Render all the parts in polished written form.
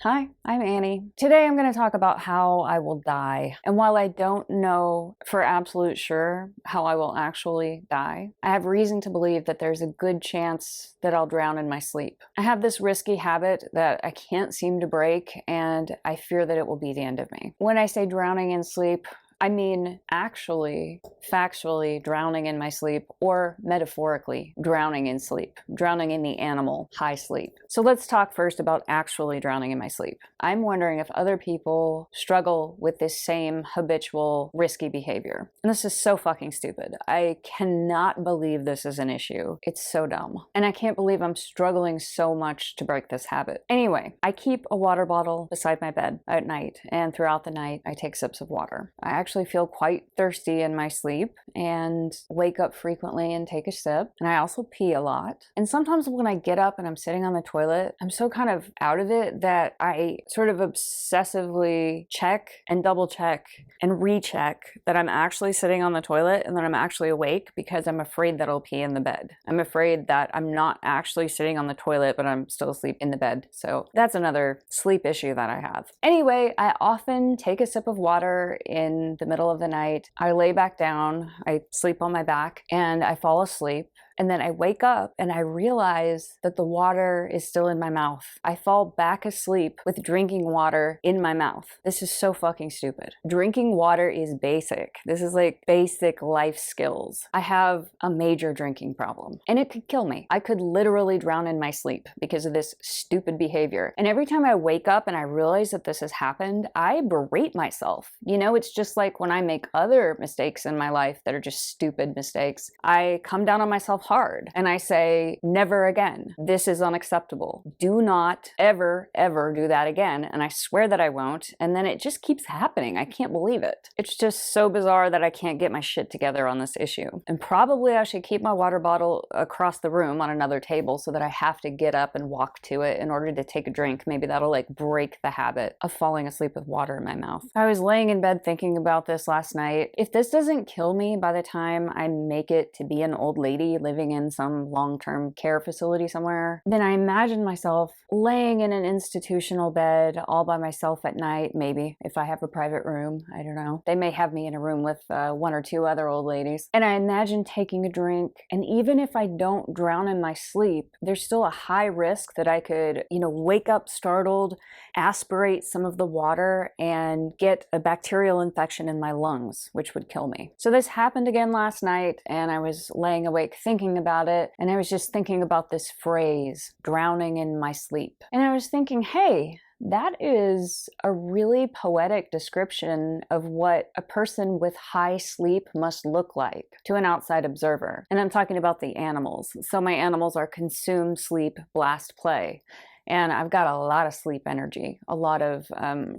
Hi, I'm Annie. Today I'm going to talk about how I will die. And while I don't know for absolute sure how I will actually die, I have reason to believe that there's a good chance that I'll drown in my sleep. I have this risky habit that I can't seem to break, and I fear that it will be the end of me. When I say drowning in sleep, I mean actually, factually drowning in my sleep, or metaphorically drowning in sleep, drowning in the animal high sleep. So let's talk first about actually drowning in my sleep. I'm wondering if other people struggle with this same habitual risky behavior. And this is so fucking stupid. I cannot believe this is an issue. It's so dumb. And I can't believe I'm struggling so much to break this habit. Anyway, I keep a water bottle beside my bed at night, and throughout the night I take sips of water. I actually feel quite thirsty in my sleep and wake up frequently and take a sip. And I also pee a lot. And sometimes when I get up and I'm sitting on the toilet, I'm so kind of out of it that I sort of obsessively check and double check and recheck that I'm actually sitting on the toilet and that I'm actually awake, because I'm afraid that I'll pee in the bed. I'm afraid that I'm not actually sitting on the toilet, but I'm still asleep in the bed. So that's another sleep issue that I have. Anyway, I often take a sip of water in the middle of the night. I lay back down, I sleep on my back, and I fall asleep. And then I wake up and I realize that the water is still in my mouth. I fall back asleep with drinking water in my mouth. This is so fucking stupid. Drinking water is basic. This is like basic life skills. I have a major drinking problem, and it could kill me. I could literally drown in my sleep because of this stupid behavior. And every time I wake up and I realize that this has happened, I berate myself. You know, it's just like when I make other mistakes in my life that are just stupid mistakes, I come down on myself hard and I say, never again. This is unacceptable. Do not ever do that again. And I swear that I won't. And then it just keeps happening. I can't believe it. It's just so bizarre that I can't get my shit together on this issue. And probably I should keep my water bottle across the room on another table so that I have to get up and walk to it in order to take a drink. Maybe that'll like break the habit of falling asleep with water in my mouth. I was laying in bed thinking about this last night. If this doesn't kill me by the time I make it to be an old lady living in some long-term care facility somewhere, then I imagine myself laying in an institutional bed all by myself at night, maybe, if I have a private room. I don't know. They may have me in a room with one or two other old ladies. And I imagine taking a drink, and even if I don't drown in my sleep, there's still a high risk that I could, wake up startled, aspirate some of the water, and get a bacterial infection in my lungs, which would kill me. So this happened again last night, and I was laying awake thinking about it, and I was just thinking about this phrase, drowning in my sleep. And I was thinking, hey, that is a really poetic description of what a person with high sleep must look like to an outside observer. And I'm talking about the animals. So my animals are consume, sleep, blast, play. And I've got a lot of sleep energy, a lot of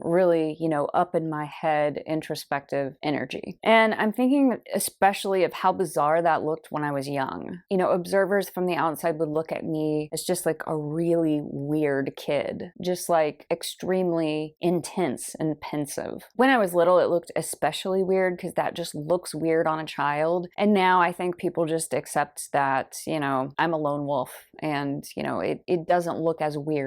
really, up in my head, introspective energy. And I'm thinking especially of how bizarre that looked when I was young. Observers from the outside would look at me as just like a really weird kid, just like extremely intense and pensive. When I was little, it looked especially weird because that just looks weird on a child. And now I think people just accept that, I'm a lone wolf, and, it doesn't look as weird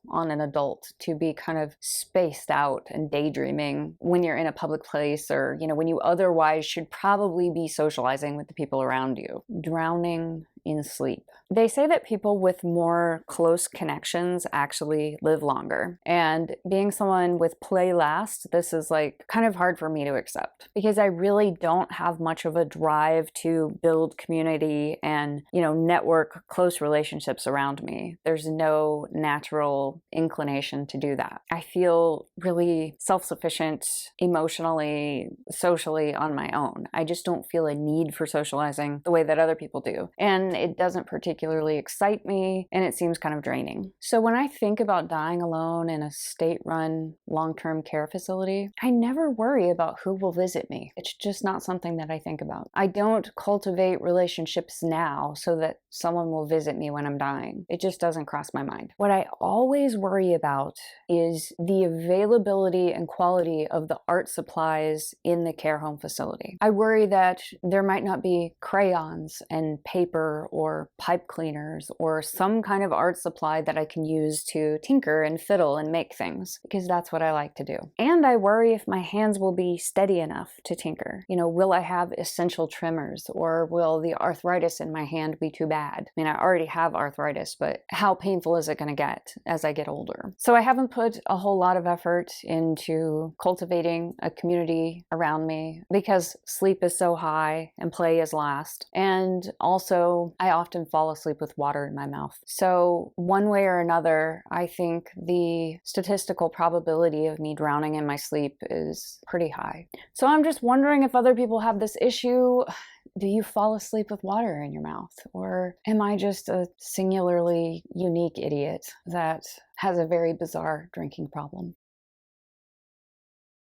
on an adult to be kind of spaced out and daydreaming when you're in a public place, or when you otherwise should probably be socializing with the people around you. Drowning in sleep. They say that people with more close connections actually live longer. And being someone with play last, this is like kind of hard for me to accept, because I really don't have much of a drive to build community and, network close relationships around me. There's no natural inclination to do that. I feel really self-sufficient emotionally, socially on my own. I just don't feel a need for socializing the way that other people do. And it doesn't particularly excite me, and it seems kind of draining. So when I think about dying alone in a state-run long-term care facility, I never worry about who will visit me. It's just not something that I think about. I don't cultivate relationships now so that someone will visit me when I'm dying. It just doesn't cross my mind. What I always worry about is the availability and quality of the art supplies in the care home facility. I worry that there might not be crayons and paper paper or pipe cleaners or some kind of art supply that I can use to tinker and fiddle and make things, because that's what I like to do. And I worry if my hands will be steady enough to tinker. You know, will I have essential tremors, or will the arthritis in my hand be too bad? I mean, I already have arthritis, but how painful is it going to get as I get older? So I haven't put a whole lot of effort into cultivating a community around me because sleep is so high and play is last. And also, I often fall asleep with water in my mouth. So one way or another, I think the statistical probability of me drowning in my sleep is pretty high. So I'm just wondering if other people have this issue. Do you fall asleep with water in your mouth? Or am I just a singularly unique idiot that has a very bizarre drinking problem?